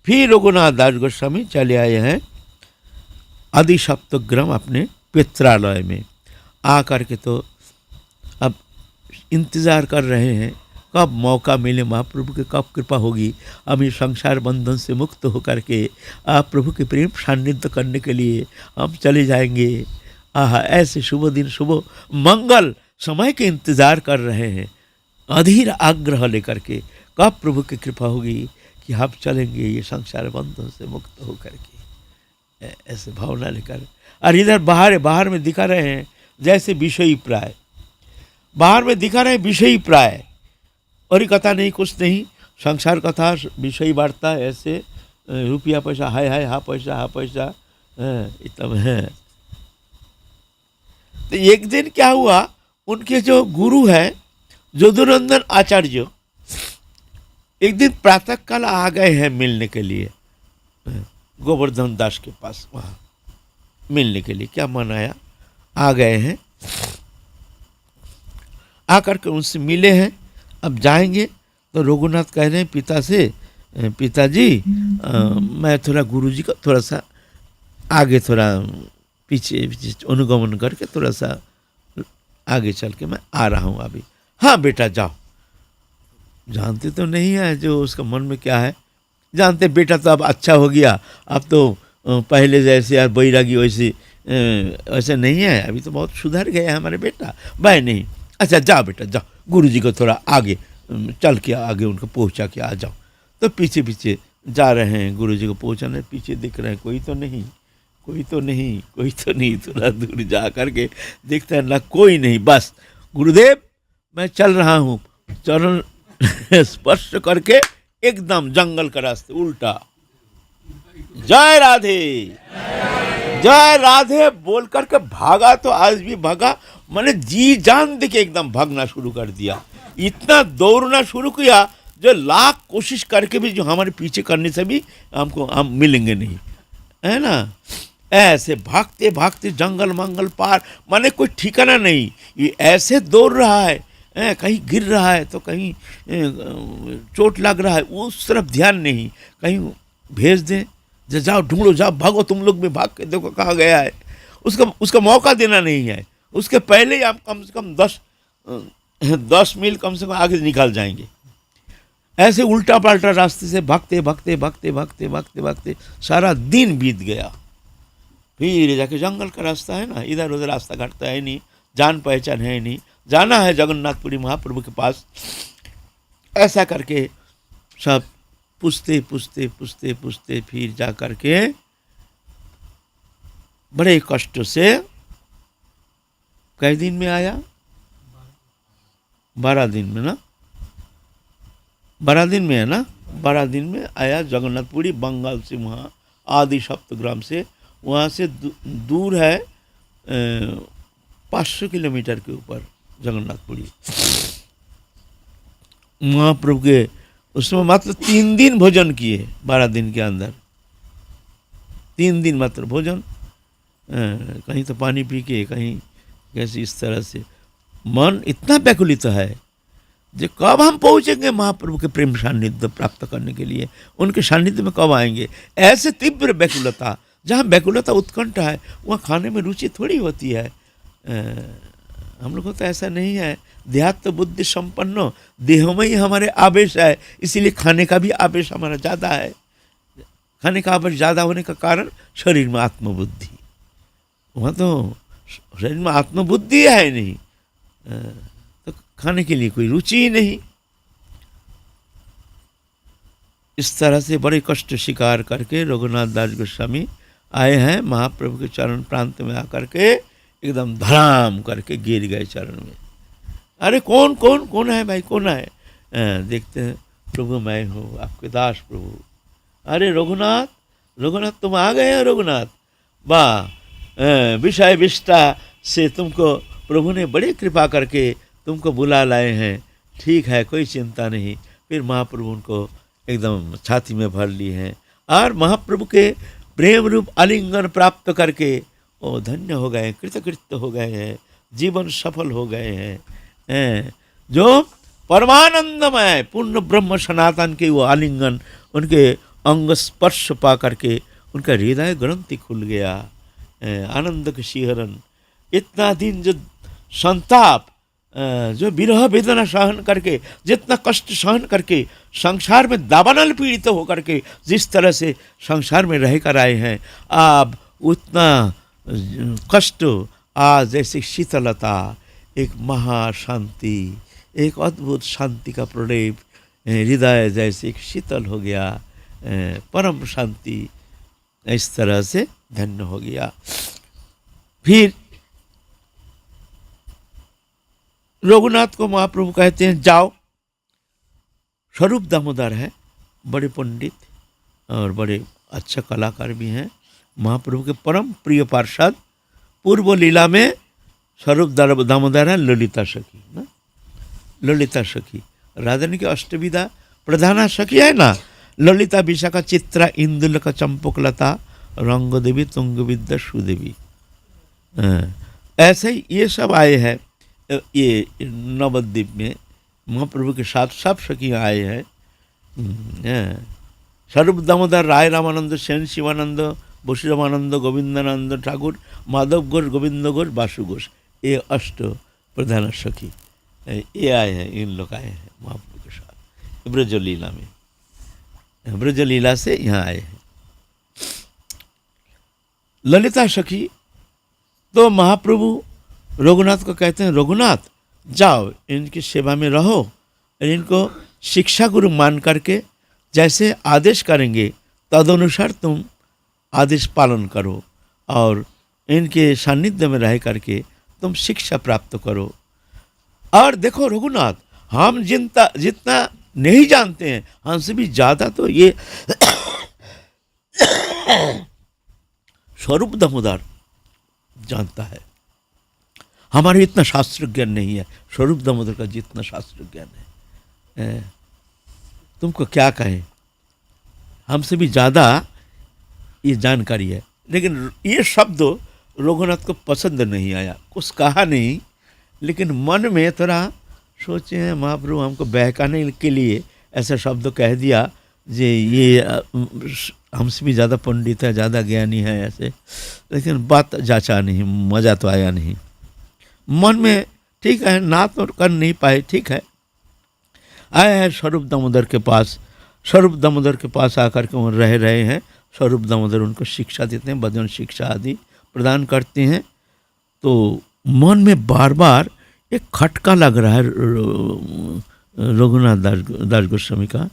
फिर रघुनाथ दास गोस्वामी चले आए हैं आदि सप्तग्राम अपने पित्रालय में। आकर के तो अब इंतज़ार कर रहे हैं कब मौका मिले महाप्रभु की, कब कृपा होगी, हम इस संसार बंधन से मुक्त होकर के आप प्रभु के प्रेम सान्निध्य करने के लिए हम चले जाएंगे। आह, ऐसे शुभ दिन, शुभ मंगल समय के इंतज़ार कर रहे हैं अधीर आग्रह लेकर के, कब प्रभु की कृपा होगी कि हम चलेंगे ये संसार बंधन से मुक्त होकर के, ऐसे भावना लेकर। और इधर बाहर में दिखा रहे हैं जैसे विषयी प्राय, बाहर में दिखा रहे हैं विषयी प्राय, और ही कथा नहीं, कुछ नहीं, संसार कथा, विषयी वार्ता, ऐसे रुपया पैसा, हाय हाय, हा पैसा, इतना है। तो एक दिन क्या हुआ, उनके जो गुरु है यदुनंदन आचार्य एक दिन प्रातः काल आ गए हैं मिलने के लिए गोवर्धन दास के पास, वहाँ मिलने के लिए क्या मन आया, आ गए हैं, आकर के उनसे मिले हैं। अब जाएंगे तो रघुनाथ कह रहे हैं पिता से, पिताजी मैं थोड़ा गुरुजी को थोड़ा सा आगे, थोड़ा पीछे अनुगमन करके थोड़ा सा आगे चल के मैं आ रहा हूँ अभी। हाँ बेटा जाओ। जानते तो नहीं है जो उसका मन में क्या है, जानते बेटा तो अब अच्छा हो गया, अब तो पहले जैसे यार बैरागी वैसे नहीं है, अभी तो बहुत सुधर गया है हमारे बेटा, भाई नहीं, अच्छा जाओ बेटा जाओ, गुरुजी को थोड़ा आगे चल के आगे उनको पहुंचा के आ जाओ। तो पीछे पीछे जा रहे हैं, गुरुजी को पहुंचाने, पीछे दिख रहे हैं कोई तो नहीं, थोड़ा दूर जा करके देखते हैं ना कोई नहीं, बस गुरुदेव मैं चल रहा हूँ, चरण स्पर्श करके एकदम जंगल का रास्ते उल्टा, जय राधे जय राधे बोल करके भागा। तो आज भी भागा, मैंने जी जान दे के एकदम भागना शुरू कर दिया, इतना दौड़ना शुरू किया जो लाख कोशिश करके भी जो हमारे पीछे करने से भी हम मिलेंगे नहीं, है ना। ऐसे भागते भागते जंगल मंगल पार, माने कोई ठिकाना नहीं, ये ऐसे दौड़ रहा है, कहीं गिर रहा है तो कहीं चोट लग रहा है, उस तरफ ध्यान नहीं, कहीं भेज दें, जाओ ढूंढो, जाओ भागो, तुम लोग भी भाग के देखो कहाँ गया है, उसका मौका देना नहीं है। उसके पहले ही आप कम से कम 10 मील कम से कम आगे निकल जाएंगे। ऐसे उल्टा पलटा रास्ते से भागते सारा दिन बीत गया। फिर जाके जंगल का रास्ता है ना, इधर उधर रास्ता घाटता है नहीं, जान पहचान है नहीं, जाना है जगन्नाथपुरी महाप्रभु के पास। ऐसा करके सब पूछते फिर जा करके बड़े कष्ट से कई दिन में आया, 12 दिन में ना, 12 दिन में है ना, 12 दिन में आया जगन्नाथपुरी, बंगाल से वहाँ आदि सप्तग्राम से, वहाँ से दूर है 500 किलोमीटर के ऊपर जगन्नाथपुरी। महाप्रभु के उसमें मात्र 3 दिन भोजन किए, 12 दिन के अंदर 3 दिन मात्र भोजन, कहीं तो पानी पी के, कहीं कैसे, इस तरह से मन इतना व्याकुलित है जो कब हम पहुँचेंगे महाप्रभु के प्रेम सान्निध्य प्राप्त करने के लिए, उनके सान्निध्य में कब आएंगे। ऐसे तीव्र व्याकुलता, जहाँ व्याकुलता उत्कंठा है वहाँ खाने में रुचि थोड़ी होती है। हम लोग को तो ऐसा नहीं है, देहात्म बुद्धि संपन्न, देह में ही हमारे आवेश है, इसीलिए खाने का भी आवेश हमारा ज़्यादा है। खाने का आवेश ज़्यादा होने का कारण शरीर में आत्मबुद्धि, वहाँ तो शरीर में आत्मबुद्धि है नहीं, तो खाने के लिए कोई रुचि ही नहीं। इस तरह से बड़े कष्ट स्वीकार करके रघुनाथ दास गोस्वामी आए हैं महाप्रभु के चरण प्रांत में आकर के एकदम धड़ाम करके गिर गए चरण में। अरे कौन है भाई, कौन है? देखते हैं, प्रभु मैं हूँ आपके दास प्रभु। अरे रघुनाथ तुम आ गए हो रघुनाथ, वाह, विषय विष्टा से तुमको प्रभु ने बड़ी कृपा करके तुमको बुला लाए हैं, ठीक है कोई चिंता नहीं। फिर महाप्रभु उनको एकदम छाती में भर लिए हैं और महाप्रभु के प्रेम रूप आलिंगन प्राप्त करके वो धन्य हो गए, कृतकृत्य हो गए हैं, जीवन सफल हो गए हैं। जो परमानंदमय पूर्ण ब्रह्म सनातन के वो आलिंगन उनके अंग स्पर्श पा करके उनका हृदय ग्रंथि खुल गया, आनंद के शिहरण। इतना दिन जो संताप, जो विरह वेदना सहन करके, जितना कष्ट सहन करके संसार में दावानल पीड़ित होकर के जिस तरह से संसार में रह कर आए हैं, अब उतना कष्ट आज जैसे शीतलता, एक महाशांति, एक अद्भुत शांति का प्रलेप, हृदय जैसे एक शीतल हो गया, परम शांति इस तरह से धन्य हो गया। फिर रघुनाथ को महाप्रभु कहते हैं जाओ। स्वरूप दामोदर है, बड़े पंडित और बड़े अच्छा कलाकार भी हैं, महाप्रभु के परम प्रिय पार्षद। पूर्व लीला में स्वरूप दामोदर है ललिता सखी ना, ललिता सखी राधारानी की अष्टविधा प्रधाना सखी है ना, ललिता विशाखा चित्रा इंदुलका चंपकलता रंग देवी तुंग विद्या सुदेवी। ऐसे ही ये सब आए हैं, ये नवद्वीप में महाप्रभु के साथ सब सखियाँ आए हैं। स्वरूप दामोदर, राय रामानंद, सेन शिवानंद, बसुरामानंद, गोविंदानंद ठाकुर, माधव घोष, गोविंद घोष, बासु घोष, ये अष्ट प्रधान सखी ये आए हैं, इन लोग आए हैं महाप्रभु के साथ ब्रजलीला में, ब्रजलीला से यहाँ आए हैं। ललिता सखी तो महाप्रभु रघुनाथ को कहते हैं, रघुनाथ जाओ इनकी सेवा में रहो, इनको शिक्षा गुरु मान करके जैसे आदेश करेंगे तदनुसार तुम आदेश पालन करो और इनके सानिध्य में रह करके तुम शिक्षा प्राप्त करो। और देखो रघुनाथ, हम जितना नहीं जानते हैं, हमसे भी ज़्यादा तो ये स्वरूप दामोदर जानता है। हमारे इतना शास्त्र ज्ञान नहीं है, स्वरूप दामोदर का जितना शास्त्र ज्ञान है, तुमको क्या कहें, हमसे भी ज़्यादा ये जानकारी है। लेकिन ये शब्द रघुनाथ को पसंद नहीं आया, कुछ कहा नहीं, लेकिन मन में थोड़ा सोचे हैं महाप्रभु हमको बहकाने के लिए ऐसा शब्द कह दिया जे ये हमसे भी ज़्यादा पंडित है, ज़्यादा ज्ञानी है ऐसे, लेकिन बात जाचा नहीं, मज़ा तो आया नहीं मन में। ठीक है, ना तो कर नहीं पाए, ठीक है। आए हैं स्वरूप दामोदर के पास, स्वरूप दामोदर के पास आकर के वो रह रहे हैं। स्वरूप दामोदर उनको शिक्षा देते हैं, भजन शिक्षा आदि प्रदान करते हैं। तो मन में बार बार एक खटका लग रहा है रघुनाथ दास गोस्वामी का,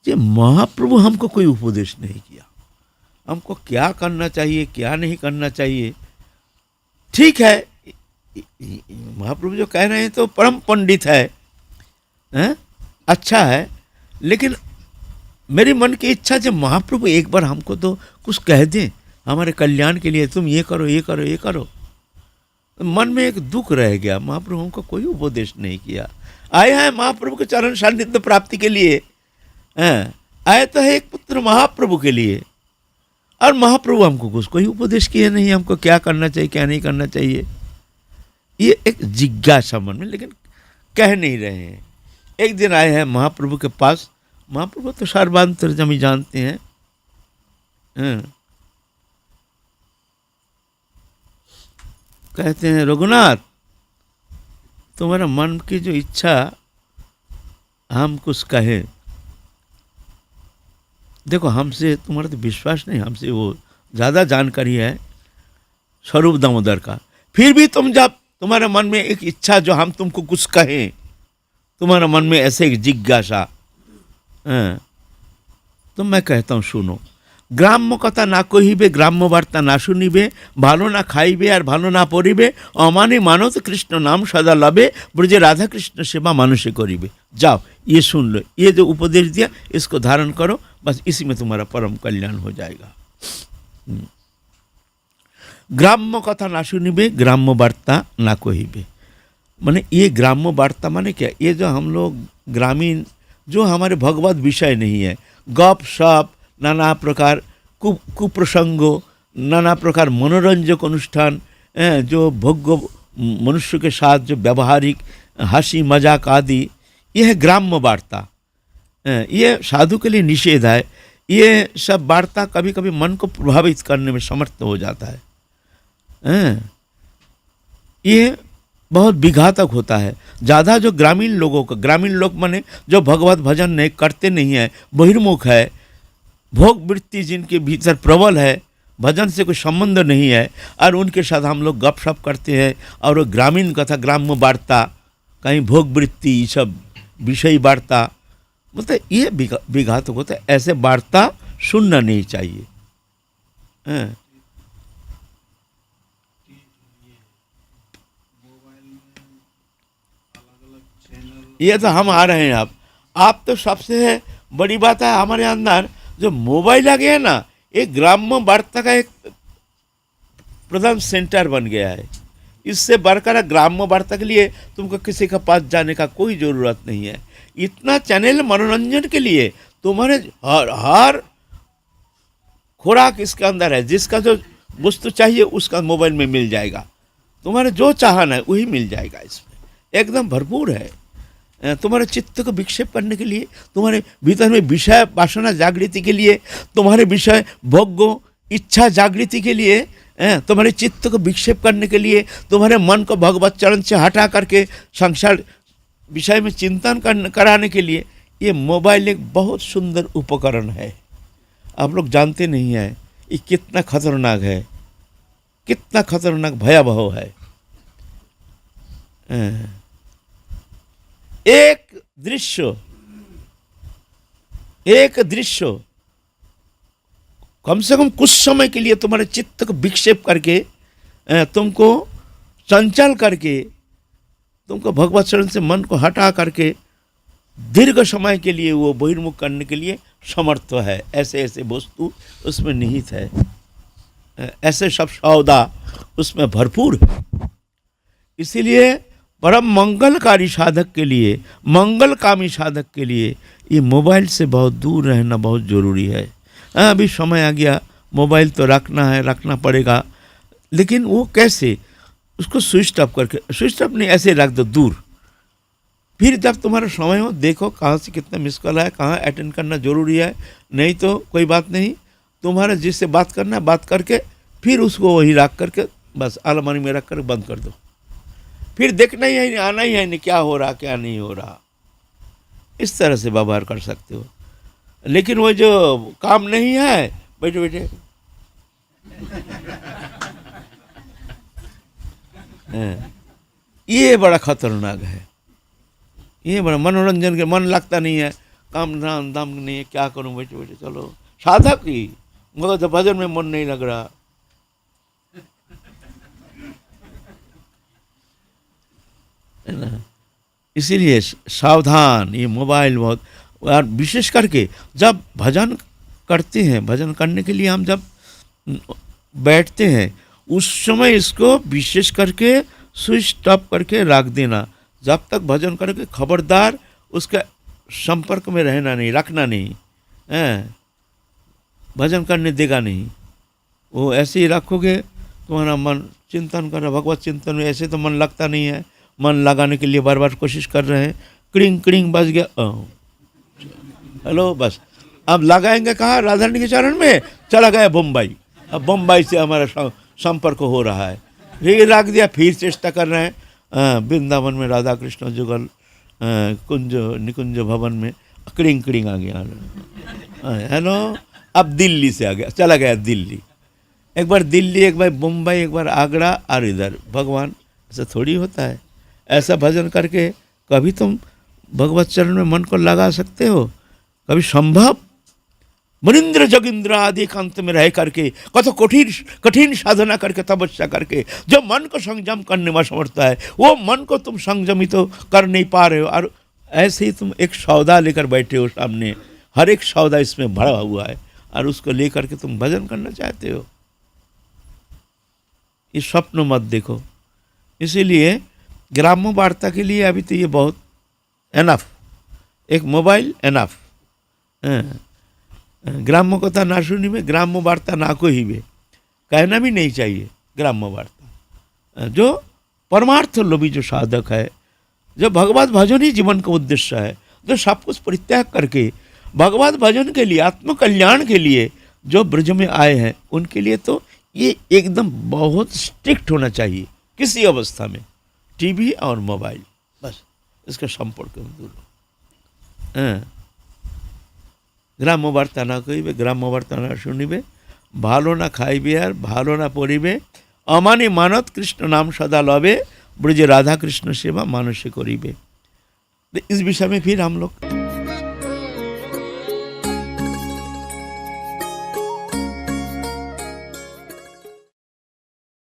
कि महाप्रभु हमको कोई उपदेश नहीं किया, हमको क्या करना चाहिए क्या नहीं करना चाहिए। ठीक है, महाप्रभु जो कह रहे हैं तो परम पंडित है, अच्छा है, लेकिन मेरी मन की इच्छा जब महाप्रभु एक बार हमको तो कुछ कह दें हमारे कल्याण के लिए, तुम ये करो ये करो ये करो। मन में एक दुख रह गया, महाप्रभु हमको कोई उपदेश नहीं किया। आए हैं महाप्रभु के चरण सान्निध्य प्राप्ति के लिए, आए तो है एक पुत्र महाप्रभु के लिए, और महाप्रभु हमको कुछ कोई उपदेश किए नहीं, हमको क्या करना चाहिए क्या नहीं करना चाहिए। ये एक जिज्ञासा मन में, लेकिन कह नहीं रहे हैं। एक दिन आए हैं महाप्रभु के पास, महाप्रभु तो सर्वांतर्यामी जानते हैं, कहते हैं रघुनाथ तुम्हारा मन की जो इच्छा हम कुछ कहें। देखो हमसे तुम्हारा तो विश्वास नहीं, हमसे वो ज़्यादा जानकारी है स्वरूप दामोदर का, फिर भी तुम जब तुम्हारे मन में एक इच्छा जो हम तुमको कुछ कहें, तुम्हारे मन में ऐसे एक जिज्ञासा, तो मैं कहता हूँ सुनो। ग्राम्य कथा ना कहिबे ग्राम्य वार्ता ना शुनिबे, भालो ना खाइबे और भालो ना पढ़िबे, अमानी मानो तो कृष्ण नाम सदा लबे, ब्रजे राधा कृष्ण सेवा मानुषे करिबे। जाओ ये सुन लो, ये जो उपदेश दिया इसको धारण करो, बस इसी में तुम्हारा परम कल्याण हो जाएगा। ग्राम्य कथा ना शुनिबे ग्राम्य वार्ता ना कहिबे, माने ये ग्राम्य वार्ता माने क्या, ये जो हम लोग ग्रामीण जो हमारे भगवत विषय नहीं है, गप सप, नाना प्रकार कुप्रसंगो, नाना प्रकार मनोरंजक अनुष्ठान, जो भोग्य मनुष्य के साथ जो व्यवहारिक हंसी मजाक आदि, यह है ग्राम्य वार्ता। ये साधु के लिए निषेध है। ये सब वार्ता कभी कभी मन को प्रभावित करने में समर्थ हो जाता है। ये बहुत विघातक होता है। ज़्यादा जो ग्रामीण लोगों का, ग्रामीण लोग माने जो भगवत भजन नहीं करते नहीं है, बहिर्मुख है, भोग वृत्ति जिनके भीतर प्रबल है, भजन से कोई संबंध नहीं है, और उनके साथ हम लोग गपशप करते हैं और वो ग्रामीण कथा, ग्राम्य वार्ता, कहीं भोग वृत्ति, ये सब विषय वार्ता, मतलब ये विघातक होता है। ऐसे वार्ता सुनना नहीं चाहिए। ये तो हम आ रहे हैं। आप तो सबसे बड़ी बात है हमारे अंदर जो मोबाइल आ गया है ना, एक ग्राम्य वार्ता का एक प्रधान सेंटर बन गया है। इससे बढ़कर ग्राम्य वार्ता के लिए तुमको किसी के पास जाने का कोई ज़रूरत नहीं है। इतना चैनल मनोरंजन के लिए तुम्हारे हर खुराक इसके अंदर है। जिसका जो वस्तु चाहिए उसका मोबाइल में मिल जाएगा। तुम्हारे जो चाहना है वही मिल जाएगा। इसमें एकदम भरपूर है। तुम्हारे चित्त को विक्षेप करने के लिए, तुम्हारे भीतर में विषय वासना जागृति के लिए, तुम्हारे विषय भोग इच्छा जागृति के लिए, तुम्हारे चित्त को विक्षेप करने के लिए, तुम्हारे मन को भगवत चरण से हटा करके संसार विषय में चिंतन कराने के लिए ये मोबाइल एक बहुत सुंदर उपकरण है। आप लोग जानते नहीं हैं ये कितना खतरनाक है, कितना खतरनाक भयावह है। एक दृश्य कम से कम कुछ समय के लिए तुम्हारे चित्त को विक्षेप करके, तुमको चंचल करके, तुमको भगवत शरण से मन को हटा करके दीर्घ समय के लिए वो बहिर्मुख करने के लिए समर्थ है। ऐसे ऐसे वस्तु उसमें निहित है, ऐसे सब सौदा उसमें भरपूर है। इसीलिए परम मंगलकारी साधक के लिए, मंगलकामी साधक के लिए ये मोबाइल से बहुत दूर रहना बहुत ज़रूरी है। अभी समय आ गया, मोबाइल तो रखना है, रखना पड़ेगा, लेकिन वो कैसे? उसको स्विच ऑफ करके, स्विच ऑफ नहीं, ऐसे रख दो दूर। फिर जब तुम्हारा समय हो देखो कहाँ से कितना मिस कॉल है, कहाँ अटेंड करना ज़रूरी है। नहीं तो कोई बात नहीं, तुम्हारा जिससे बात करना है बात करके फिर उसको वही रख करके बस अलमारी में रख कर बंद कर दो। फिर देखना ही है, आना ही है नहीं क्या हो रहा क्या नहीं हो रहा। इस तरह से व्यवहार कर सकते हो। लेकिन वो जो काम नहीं है, बैठे बैठे ये बड़ा खतरनाक है। ये बड़ा मनोरंजन के मन लगता नहीं है, काम धाम धाम नहीं है, क्या करूं बैठे बैठे। चलो साधक ही, मगर तो भजन में मन नहीं लग रहा। है ना? इसीलिए सावधान। ये मोबाइल बहुत, और विशेष करके जब भजन करते हैं, भजन करने के लिए हम जब बैठते हैं उस समय इसको विशेष करके स्विच ऑफ करके रख देना। जब तक भजन करके खबरदार उसका संपर्क में रहना नहीं, रखना नहीं है, भजन करने देगा नहीं। वो ऐसे ही रखोगे, तुम्हारा मन चिंतन कर रहा, भगवत चिंतन में ऐसे तो मन लगता नहीं है। मन लगाने के लिए बार बार कोशिश कर रहे हैं, क्रिंग क्रिंग बज गया, हेलो बस। अब लगाएंगे कहाँ? राधा रानी के चरण में, चला गया बम्बई। अब बम्बई से हमारा संपर्क हो रहा है, फिर रख दिया, फिर चेष्टा कर रहे हैं वृंदावन में राधा कृष्ण जुगल कुंज निकुंज भवन में, क्रिंग क्रिंग आ गया, हेलो। अब दिल्ली से आ गया, चला गया दिल्ली। एक बार दिल्ली, एक बार मुंबई, एक बार आगरा, और इधर। भगवान ऐसा थोड़ी होता है। ऐसा भजन करके कभी तुम भगवत चरण में मन को लगा सकते हो? कभी संभव? मनिंद्र जोगिंद्र आदि एकांत में रह करके, कत कठिन साधना करके, तपस्या करके जो मन को संयम करने में समर्थ है, वो मन को तुम संयमित तो कर नहीं पा रहे हो। और ऐसे ही तुम एक सौदा लेकर बैठे हो सामने, हर एक सौदा इसमें भरा हुआ है, और उसको लेकर के तुम भजन करना चाहते हो। ये स्वप्न मत देखो। इसीलिए ग्राम्य वार्ता के लिए अभी तो ये बहुत एनफ, एक मोबाइल एनफ। ग्राम्य कथा ना सुनी में, ग्राम्य वार्ता ना को ही में, कहना भी नहीं चाहिए ग्राम्य वार्ता। जो परमार्थ लोभी जो साधक है, जो भगवत भजन ही जीवन का उद्देश्य है, जो सब कुछ परित्याग करके भगवत भजन के लिए, आत्मकल्याण के लिए जो ब्रज में आए हैं उनके लिए तो ये एकदम बहुत स्ट्रिक्ट होना चाहिए किसी अवस्था में। टीवी और मोबाइल, बस इसका संपर्क दूर। ग्राम्य बार्ता ना कहिबे, ग्राम्य बार्ता ना शुनिबे, भालो ना खाइबे और भालो ना पढ़िबे, अमानी मानत कृष्ण नाम सदा लबे, ब्रजे राधा कृष्ण सेवा मानुषे करिबे। इस विषय में फिर हम लोग